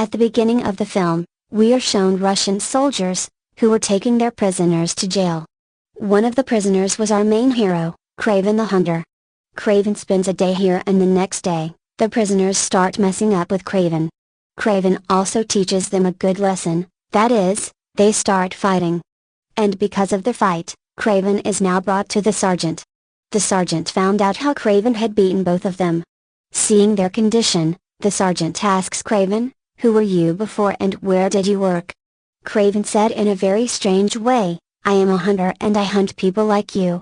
At the beginning of the film, we are shown Russian soldiers, who were taking their prisoners to jail. One of the prisoners was our main hero, Kraven the Hunter. Kraven spends a day here and the next day, the prisoners start messing up with Kraven. Kraven also teaches them a good lesson, that is, they start fighting. And because of their fight, Kraven is now brought to the sergeant. The sergeant found out how Kraven had beaten both of them. Seeing their condition, the sergeant asks Kraven, "Who were you before and where did you work?" Kraven said in a very strange way, "I am a hunter and I hunt people like you."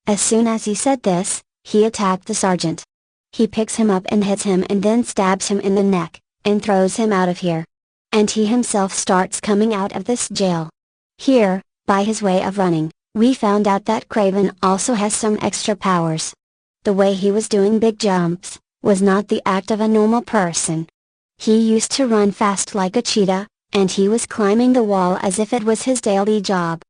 As soon as he said this, he attacked the sergeant. He picks him up and hits him and then stabs him in the neck, and throws him out of here. And he himself starts coming out of this jail. Here, by his way of running, we found out that Kraven also has some extra powers. The way he was doing big jumps, was not the act of a normal person. He used to run fast like a cheetah, and he was climbing the wall as if it was his daily job.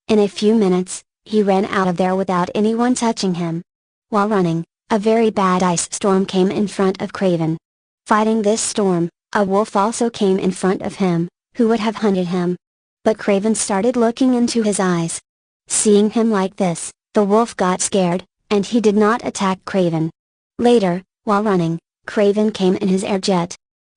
In a few minutes, he ran out of there without anyone touching him. While running, a very bad ice storm came in front of Kraven. Fighting this storm, a wolf also came in front of him, who would have hunted him. But Kraven started looking into his eyes. Seeing him like this, the wolf got scared, and he did not attack Kraven. Later, while running, Kraven came in his air jet.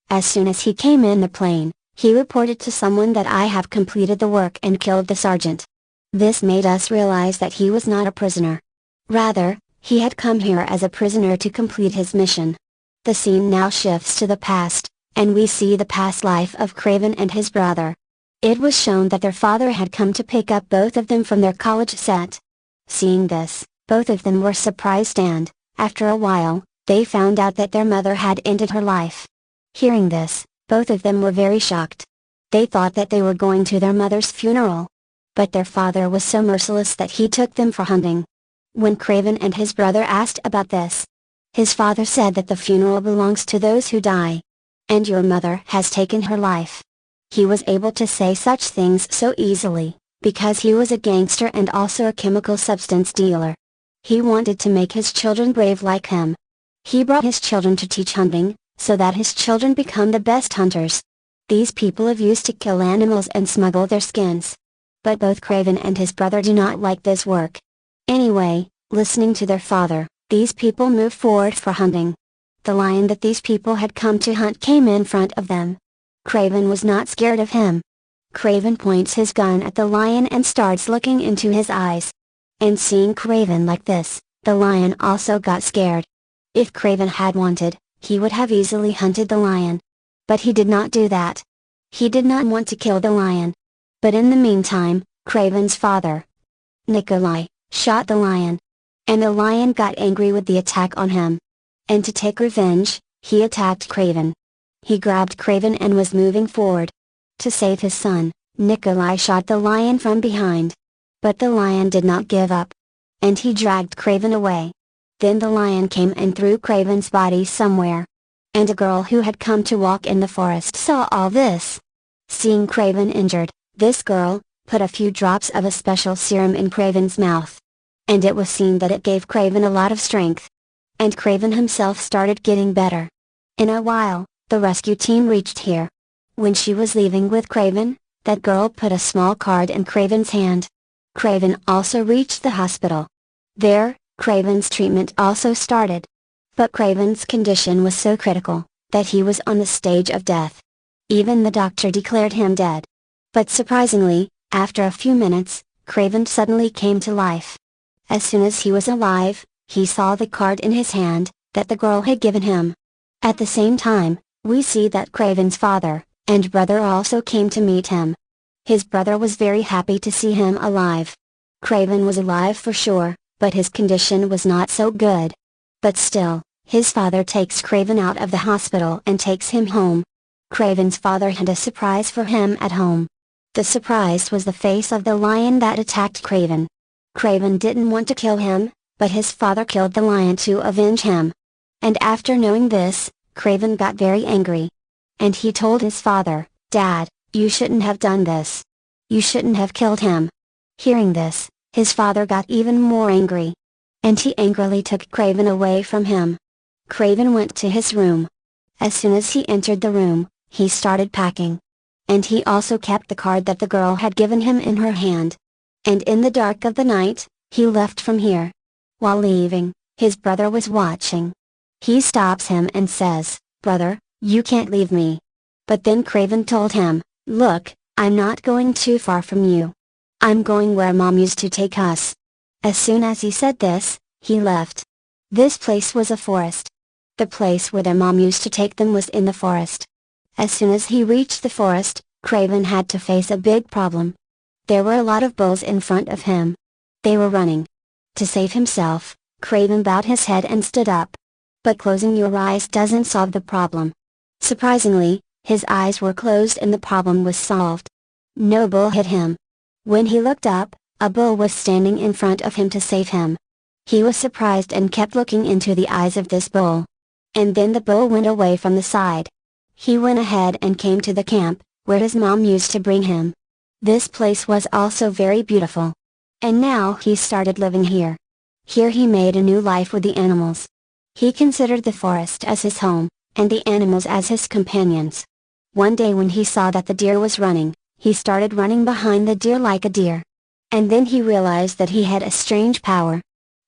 As soon as he came in the plane, he reported to someone that I have completed the work and killed the sergeant. This made us realize that he was not a prisoner. Rather, he had come here as a prisoner to complete his mission. The scene now shifts to the past, and we see the past life of Kraven and his brother. It was shown that their father had come to pick up both of them from their college set. Seeing this, both of them were surprised and, after a while, they found out that their mother had ended her life. Hearing this, both of them were very shocked. They thought that they were going to their mother's funeral. But their father was so merciless that he took them for hunting. When Kraven and his brother asked about this, his father said that the funeral belongs to those who die. And your mother has taken her life. He was able to say such things so easily, because he was a gangster and also a chemical substance dealer. He wanted to make his children brave like him. He brought his children to teach hunting, so that his children become the best hunters. These people have used to kill animals and smuggle their skins. But both Kraven and his brother do not like this work. Anyway, listening to their father, these people move forward for hunting. The lion that these people had come to hunt came in front of them. Kraven was not scared of him. Kraven points his gun at the lion and starts looking into his eyes. And seeing Kraven like this, the lion also got scared. If Kraven had wanted, he would have easily hunted the lion. But he did not do that. He did not want to kill the lion. But in the meantime, Kraven's father, Nikolai, shot the lion. And the lion got angry with the attack on him. And to take revenge, he attacked Kraven. He grabbed Kraven and was moving forward. To save his son, Nikolai shot the lion from behind. But the lion did not give up. And he dragged Kraven away. Then the lion came and threw Kraven's body somewhere. And a girl who had come to walk in the forest saw all this. Seeing Kraven injured, this girl put a few drops of a special serum in Kraven's mouth. And it was seen that it gave Kraven a lot of strength. And Kraven himself started getting better. In a while, the rescue team reached here. When she was leaving with Kraven, that girl put a small card in Kraven's hand. Kraven also reached the hospital. There, Kraven's treatment also started. But Kraven's condition was so critical, that he was on the stage of death. Even the doctor declared him dead. But surprisingly, after a few minutes, Kraven suddenly came to life. As soon as he was alive, he saw the card in his hand, that the girl had given him. At the same time, we see that Kraven's father, and brother also came to meet him. His brother was very happy to see him alive. Kraven was alive for sure, but his condition was not so good. But still, his father takes Kraven out of the hospital and takes him home. Kraven's father had a surprise for him at home. The surprise was the face of the lion that attacked Kraven. Kraven didn't want to kill him, but his father killed the lion to avenge him. And after knowing this, Kraven got very angry. And he told his father, "Dad, you shouldn't have done this. You shouldn't have killed him." Hearing this, his father got even more angry. And he angrily took Kraven away from him. Kraven went to his room. As soon as he entered the room, He started packing. And he also kept the card that the girl had given him in her hand. And in the dark of the night, he left from here. While leaving, his brother was watching. He stops him and says, "Brother, you can't leave me." But then Kraven told him, "Look, I'm not going too far from you. I'm going where Mom used to take us." As soon as he said this, he left. This place was a forest. The place where their mom used to take them was in the forest. As soon as he reached the forest, Kraven had to face a big problem. There were a lot of bulls in front of him. They were running. To save himself, Kraven bowed his head and stood up. But closing your eyes doesn't solve the problem. Surprisingly, his eyes were closed and the problem was solved. No bull hit him. When he looked up, a bull was standing in front of him to save him. He was surprised and kept looking into the eyes of this bull. And then the bull went away from the side. He went ahead and came to the camp, where his mom used to bring him. This place was also very beautiful. And now he started living here. Here he made a new life with the animals. He considered the forest as his home, and the animals as his companions. One day when he saw that the deer was running, he started running behind the deer like a deer. And then he realized that he had a strange power.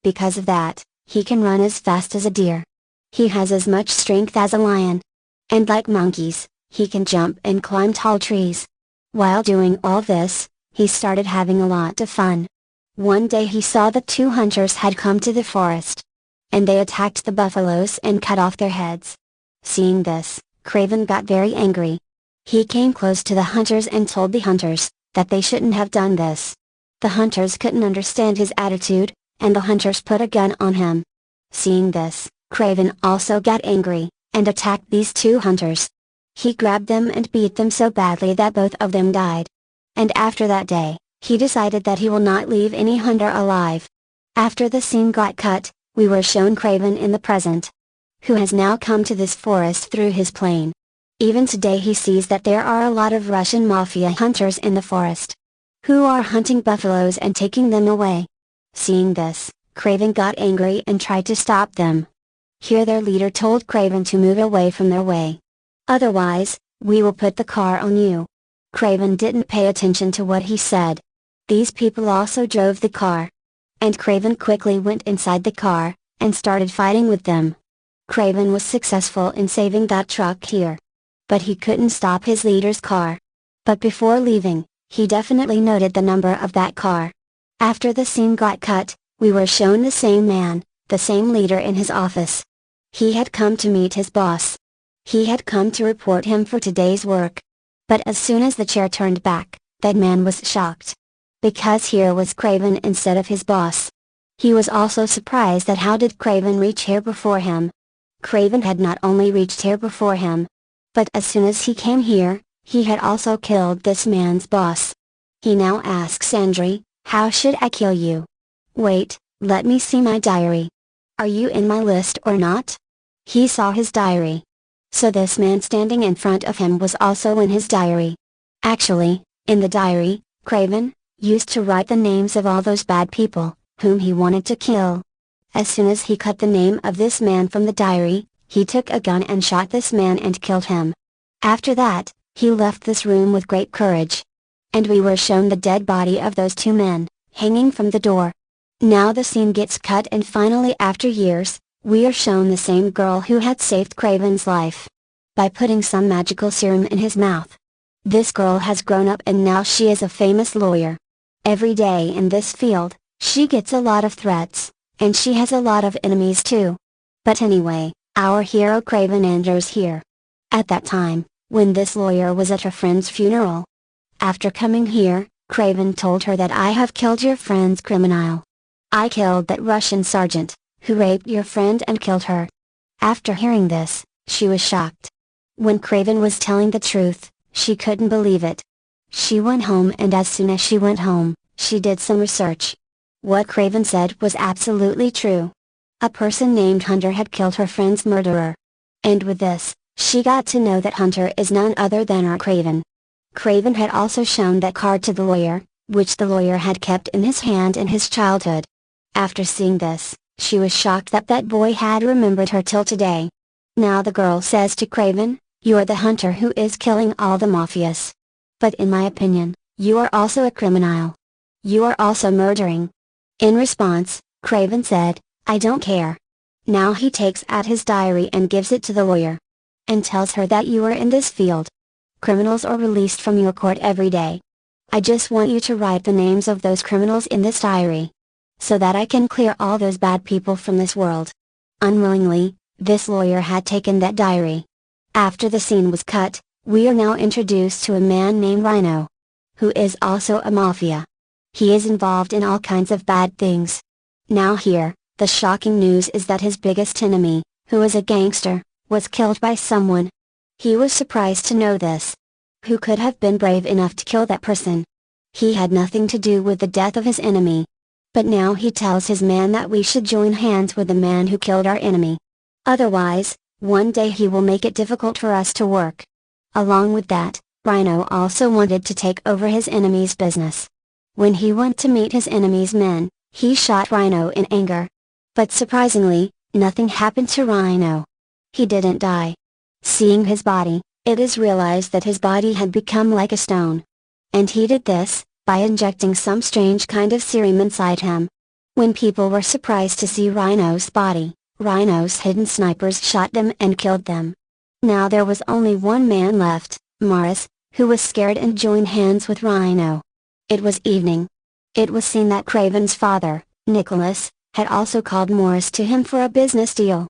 Because of that, he can run as fast as a deer. He has as much strength as a lion. And like monkeys, he can jump and climb tall trees. While doing all this, he started having a lot of fun. One day he saw that two hunters had come to the forest. And they attacked the buffaloes and cut off their heads. Seeing this, Kraven got very angry. He came close to the hunters and told the hunters that they shouldn't have done this. The hunters couldn't understand his attitude, and the hunters put a gun on him. Seeing this, Kraven also got angry, and attacked these two hunters. He grabbed them and beat them so badly that both of them died. And after that day, he decided that he will not leave any hunter alive. After the scene got cut, we were shown Kraven in the present, who has now come to this forest through his plane. Even today he sees that there are a lot of Russian mafia hunters in the forest, who are hunting buffaloes and taking them away. Seeing this, Kraven got angry and tried to stop them. Here their leader told Kraven to move away from their way. Otherwise, we will put the car on you. Kraven didn't pay attention to what he said. These people also drove the car. And Kraven quickly went inside the car, and started fighting with them. Kraven was successful in saving that truck here. But he couldn't stop his leader's car. But before leaving, he definitely noted the number of that car. After the scene got cut, we were shown the same man, the same leader in his office. He had come to meet his boss. He had come to report him for today's work. But as soon as the chair turned back, that man was shocked. Because here was Kraven instead of his boss. He was also surprised that how did Kraven reach here before him. Kraven had not only reached here before him, but as soon as he came here, he had also killed this man's boss. He now asks Andrei, "How should I kill you?" "Wait, let me see my diary. Are you in my list or not?" He saw his diary. So this man standing in front of him was also in his diary. Actually, in the diary, Kraven used to write the names of all those bad people, whom he wanted to kill. As soon as he cut the name of this man from the diary, he took a gun and shot this man and killed him. After that, he left this room with great courage. And we were shown the dead body of those two men, hanging from the door. Now the scene gets cut and finally after years, we are shown the same girl who had saved Kraven's life. By putting some magical serum in his mouth. This girl has grown up and now she is a famous lawyer. Every day in this field, she gets a lot of threats, and she has a lot of enemies too. But anyway, our hero Kraven enters here. At that time, when this lawyer was at her friend's funeral. After coming here, Kraven told her that I have killed your friend's criminal. I killed that Russian sergeant, who raped your friend and killed her. After hearing this, she was shocked. When Kraven was telling the truth, she couldn't believe it. She went home and as soon as she went home, she did some research. What Kraven said was absolutely true. A person named Hunter had killed her friend's murderer. And with this, she got to know that Hunter is none other than our Kraven. Kraven had also shown that card to the lawyer, which the lawyer had kept in his hand in his childhood. After seeing this, she was shocked that that boy had remembered her till today. Now the girl says to Kraven, You are the hunter who is killing all the mafias. But in my opinion, you are also a criminal. You are also murdering." In response, Kraven said, "I don't care." Now he takes out his diary and gives it to the lawyer. And tells her that you are in this field. Criminals are released from your court every day. I just want you to write the names of those criminals in this diary. So that I can clear all those bad people from this world. Unwillingly, this lawyer had taken that diary. After the scene was cut, we are now introduced to a man named Rhino. Who is also a mafia. He is involved in all kinds of bad things. Now here, the shocking news is that his biggest enemy, who is a gangster, was killed by someone. He was surprised to know this. Who could have been brave enough to kill that person? He had nothing to do with the death of his enemy. But now he tells his man that we should join hands with the man who killed our enemy. Otherwise, one day he will make it difficult for us to work. Along with that, Rhino also wanted to take over his enemy's business. When he went to meet his enemy's men, he shot Rhino in anger. But surprisingly, nothing happened to Rhino. He didn't die. Seeing his body, it is realized that his body had become like a stone. And he did this, by injecting some strange kind of serum inside him. When people were surprised to see Rhino's body, Rhino's hidden snipers shot them and killed them. Now there was only one man left, Morris, who was scared and joined hands with Rhino. It was evening. It was seen that Kraven's father, Nicholas, had also called Morris to him for a business deal.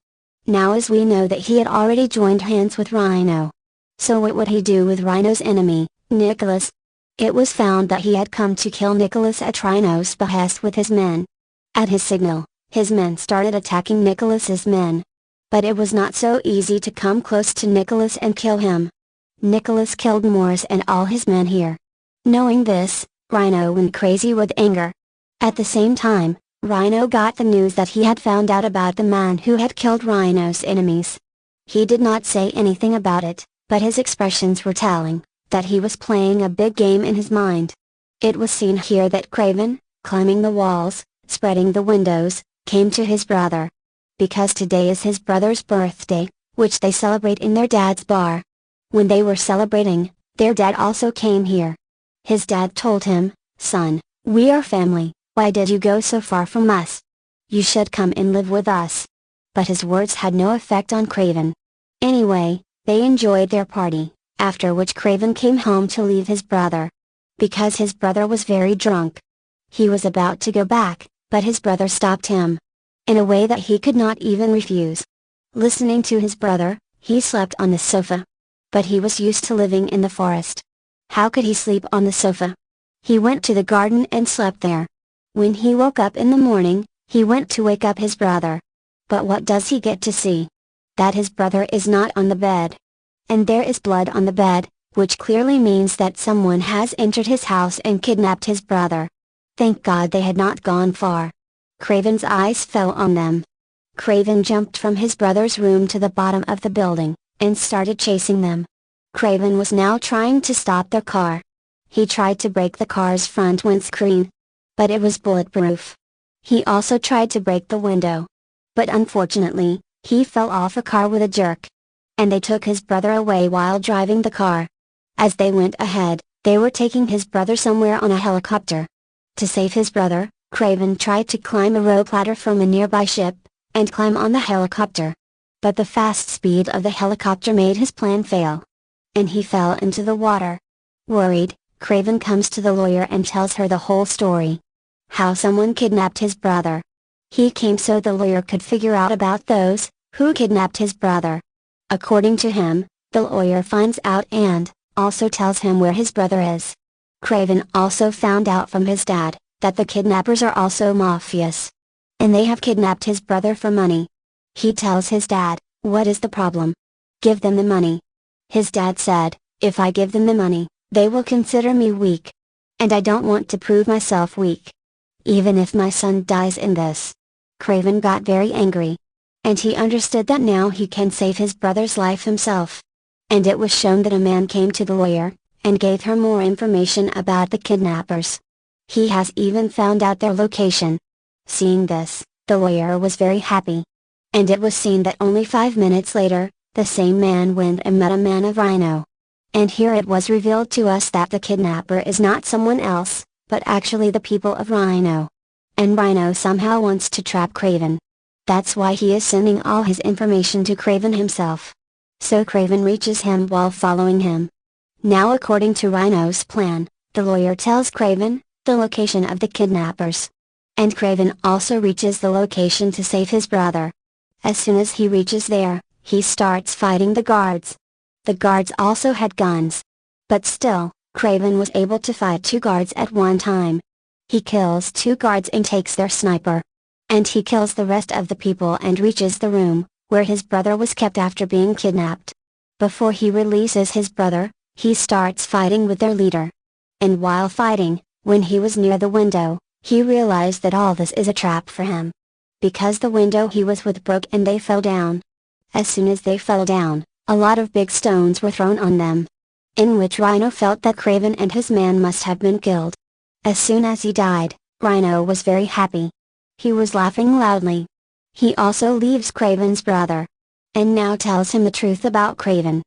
Now as we know that he had already joined hands with Rhino. So what would he do with Rhino's enemy, Nicholas? It was found that he had come to kill Nicholas at Rhino's behest with his men. At his signal, his men started attacking Nicholas's men. But it was not so easy to come close to Nicholas and kill him. Nicholas killed Morris and all his men here. Knowing this, Rhino went crazy with anger. At the same time, Rhino got the news that he had found out about the man who had killed Rhino's enemies. He did not say anything about it, but his expressions were telling, that he was playing a big game in his mind. It was seen here that Kraven, climbing the walls, spreading the windows, came to his brother. Because today is his brother's birthday, which they celebrate in their dad's bar. When they were celebrating, their dad also came here. His dad told him, "Son, we are family, why did you go so far from us? You should come and live with us." But his words had no effect on Kraven. Anyway, they enjoyed their party, after which Kraven came home to leave his brother. Because his brother was very drunk. He was about to go back, but his brother stopped him. In a way that he could not even refuse. Listening to his brother, he slept on the sofa. But he was used to living in the forest. How could he sleep on the sofa? He went to the garden and slept there. When he woke up in the morning, he went to wake up his brother. But what does he get to see? That his brother is not on the bed. And there is blood on the bed, which clearly means that someone has entered his house and kidnapped his brother. Thank God they had not gone far. Kraven's eyes fell on them. Kraven jumped from his brother's room to the bottom of the building, and started chasing them. Kraven was now trying to stop their car. He tried to break the car's front windscreen. But it was bulletproof. He also tried to break the window. But unfortunately, he fell off a car with a jerk. And they took his brother away while driving the car. As they went ahead, they were taking his brother somewhere on a helicopter. To save his brother, Kraven tried to climb a rope ladder from a nearby ship, and climb on the helicopter. But the fast speed of the helicopter made his plan fail. And he fell into the water. Worried, Kraven comes to the lawyer and tells her the whole story. How someone kidnapped his brother. He came so the lawyer could figure out about those, who kidnapped his brother. According to him, the lawyer finds out and, also tells him where his brother is. Kraven also found out from his dad, that the kidnappers are also mafias. And they have kidnapped his brother for money. He tells his dad, "What is the problem? Give them the money." His dad said, "If I give them the money, they will consider me weak. And I don't want to prove myself weak. Even if my son dies in this." Kraven got very angry. And he understood that now he can save his brother's life himself. And it was shown that a man came to the lawyer, and gave her more information about the kidnappers. He has even found out their location. Seeing this, the lawyer was very happy. And it was seen that only 5 minutes later, the same man went and met a man of Rhino. And here it was revealed to us that the kidnapper is not someone else, but actually the people of Rhino. And Rhino somehow wants to trap Kraven. That's why he is sending all his information to Kraven himself. So Kraven reaches him while following him. Now according to Rhino's plan, the lawyer tells Kraven the location of the kidnappers. And Kraven also reaches the location to save his brother. As soon as he reaches there, he starts fighting the guards. The guards also had guns. But still, Kraven was able to fight 2 guards at one time. He kills 2 guards and takes their sniper. And he kills the rest of the people and reaches the room where his brother was kept after being kidnapped. Before he releases his brother, he starts fighting with their leader. And while fighting, when he was near the window, he realized that all this is a trap for him. Because the window he was with broke and they fell down. As soon as they fell down, a lot of big stones were thrown on them. In which Rhino felt that Kraven and his man must have been killed. As soon as he died, Rhino was very happy. He was laughing loudly. He also leaves Kraven's brother. And now tells him the truth about Kraven.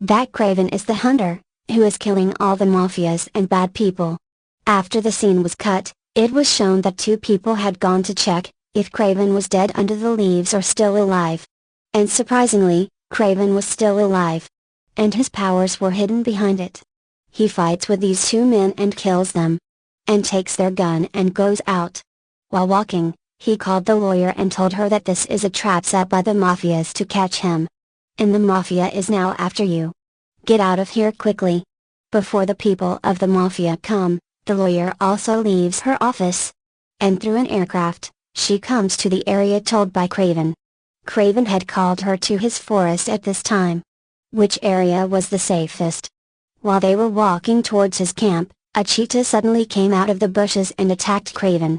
That Kraven is the hunter, who is killing all the mafias and bad people. After the scene was cut, it was shown that 2 people had gone to check if Kraven was dead under the leaves or still alive. And surprisingly, Kraven was still alive. And his powers were hidden behind it. He fights with these 2 men and kills them. And takes their gun and goes out. While walking, he called the lawyer and told her that this is a trap set by the mafias to catch him. And the mafia is now after you. Get out of here quickly. Before the people of the mafia come, the lawyer also leaves her office. And through an aircraft, she comes to the area told by Kraven. Kraven had called her to his forest at this time. Which area was the safest? While they were walking towards his camp, a cheetah suddenly came out of the bushes and attacked Kraven.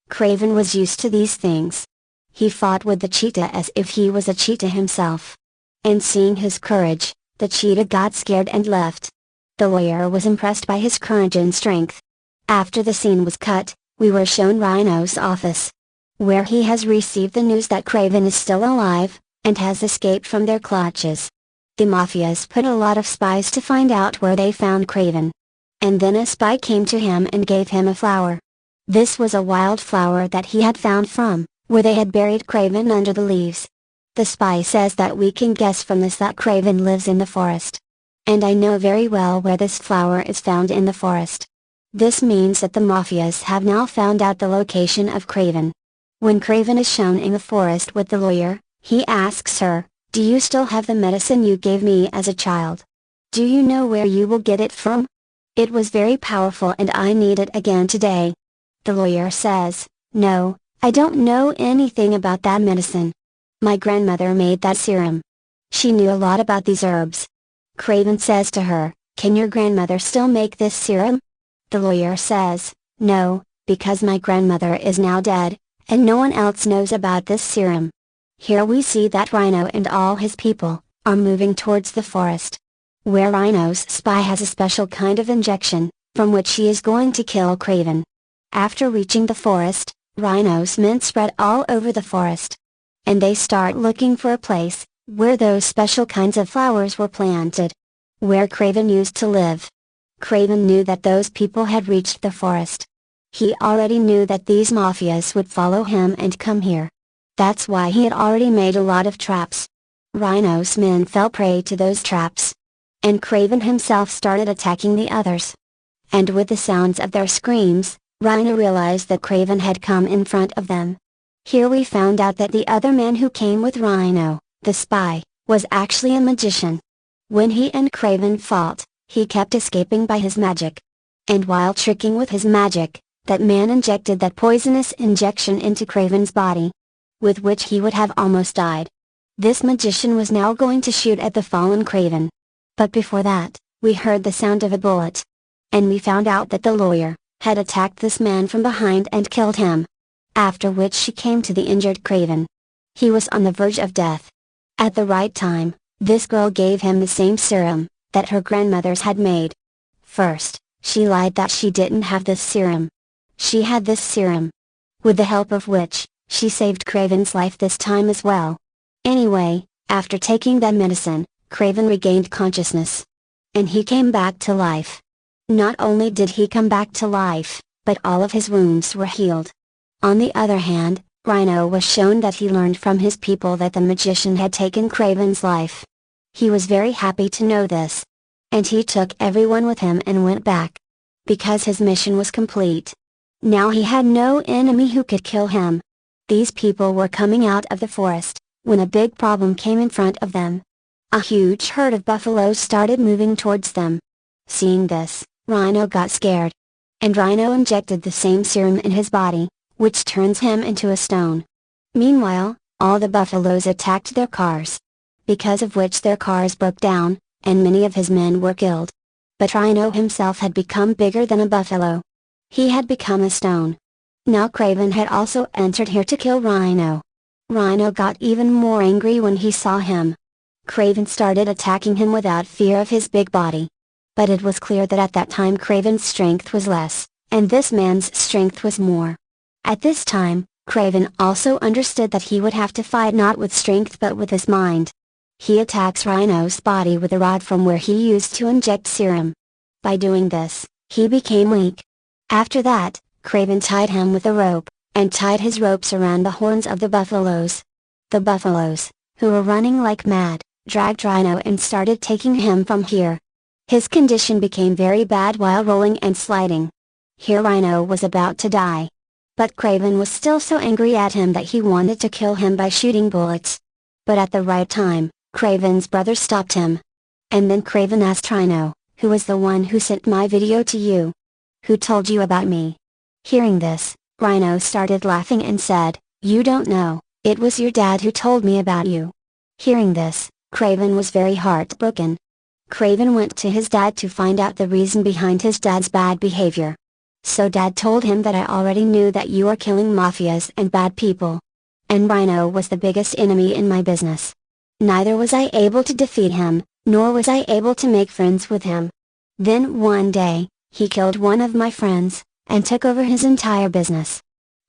Kraven was used to these things. He fought with the cheetah as if he was a cheetah himself. And seeing his courage, the cheetah got scared and left. The lawyer was impressed by his courage and strength. After the scene was cut, we were shown Rhino's office, where he has received the news that Kraven is still alive, and has escaped from their clutches. The mafias put a lot of spies to find out where they found Kraven. And then a spy came to him and gave him a flower. This was a wild flower that he had found from where they had buried Kraven under the leaves. The spy says that we can guess from this that Kraven lives in the forest. And I know very well where this flower is found in the forest. This means that the mafias have now found out the location of Kraven. When Kraven is shown in the forest with the lawyer, he asks her, "Do you still have the medicine you gave me as a child? Do you know where you will get it from? It was very powerful and I need it again today." The lawyer says, "No, I don't know anything about that medicine. My grandmother made that serum. She knew a lot about these herbs." Kraven says to her, "Can your grandmother still make this serum?" The lawyer says, "No, because my grandmother is now dead, and no one else knows about this serum." Here we see that Rhino and all his people are moving towards the forest, where Rhino's spy has a special kind of injection, from which he is going to kill Kraven. After reaching the forest, Rhino's men spread all over the forest. And they start looking for a place where those special kinds of flowers were planted, where Kraven used to live. Kraven knew that those people had reached the forest. He already knew that these mafias would follow him and come here. That's why he had already made a lot of traps. Rhino's men fell prey to those traps. And Kraven himself started attacking the others. And with the sounds of their screams, Rhino realized that Kraven had come in front of them. Here we found out that the other man who came with Rhino, the spy, was actually a magician. When he and Kraven fought, he kept escaping by his magic. And while tricking with his magic, that man injected that poisonous injection into Kraven's body, with which he would have almost died. This magician was now going to shoot at the fallen Kraven. But before that, we heard the sound of a bullet. And we found out that the lawyer had attacked this man from behind and killed him. After which she came to the injured Kraven. He was on the verge of death. At the right time, this girl gave him the same serum that her grandmothers had made. First, she lied that she didn't have this serum. She had this serum, with the help of which she saved Kraven's life this time as well. Anyway, After taking that medicine, Kraven regained consciousness. And he came back to life. Not only did he come back to life, but all of his wounds were healed. On the other hand, Rhino was shown that he learned from his people that the magician had taken Kraven's life. He was very happy to know this. And he took everyone with him and went back. Because his mission was complete. Now he had no enemy who could kill him. These people were coming out of the forest, when a big problem came in front of them. A huge herd of buffaloes started moving towards them. Seeing this, Rhino got scared. And Rhino injected the same serum in his body, which turns him into a stone. Meanwhile, all the buffaloes attacked their cars. Because of which their cars broke down, and many of his men were killed. But Rhino himself had become bigger than a buffalo. He had become a stone. Now Kraven had also entered here to kill Rhino. Rhino got even more angry when he saw him. Kraven started attacking him without fear of his big body. But it was clear that at that time Kraven's strength was less, and this man's strength was more. At this time, Kraven also understood that he would have to fight not with strength but with his mind. He attacks Rhino's body with a rod from where he used to inject serum. By doing this, he became weak. After that, Kraven tied him with a rope, and tied his ropes around the horns of the buffaloes. The buffaloes, who were running like mad, dragged Rhino and started taking him from here. His condition became very bad while rolling and sliding. Here Rhino was about to die. But Kraven was still so angry at him that he wanted to kill him by shooting bullets. But at the right time, Kraven's brother stopped him. And then Kraven asked Rhino, "Who was the one who sent my video to you? Who told you about me?" Hearing this, Rhino started laughing and said, "You don't know, it was your dad who told me about you." Hearing this, Kraven was very heartbroken. Kraven went to his dad to find out the reason behind his dad's bad behavior. So dad told him that I already knew that you are killing mafias and bad people. And Rhino was the biggest enemy in my business. Neither was I able to defeat him, nor was I able to make friends with him. Then one day, he killed one of my friends, and took over his entire business.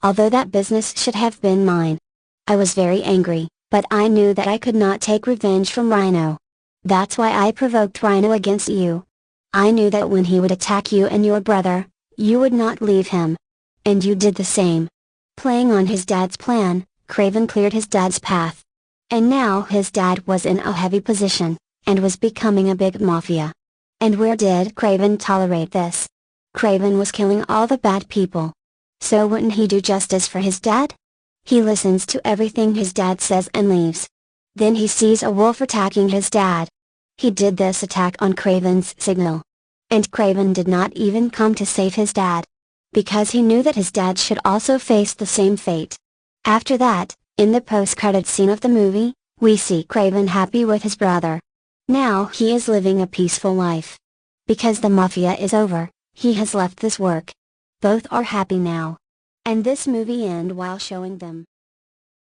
Although that business should have been mine. I was very angry, but I knew that I could not take revenge from Rhino. That's why I provoked Rhino against you. I knew that when he would attack you and your brother, you would not leave him. And you did the same. Playing on his dad's plan, Kraven cleared his dad's path. And now his dad was in a heavy position, and was becoming a big mafia. And where did Kraven tolerate this? Kraven was killing all the bad people. So wouldn't he do justice for his dad? He listens to everything his dad says and leaves. Then he sees a wolf attacking his dad. He did this attack on Kraven's signal. And Kraven did not even come to save his dad. Because he knew that his dad should also face the same fate. After that, in the post-credit scene of the movie, we see Kraven happy with his brother. Now he is living a peaceful life. Because the mafia is over, he has left this work. Both are happy now. And this movie ends while showing them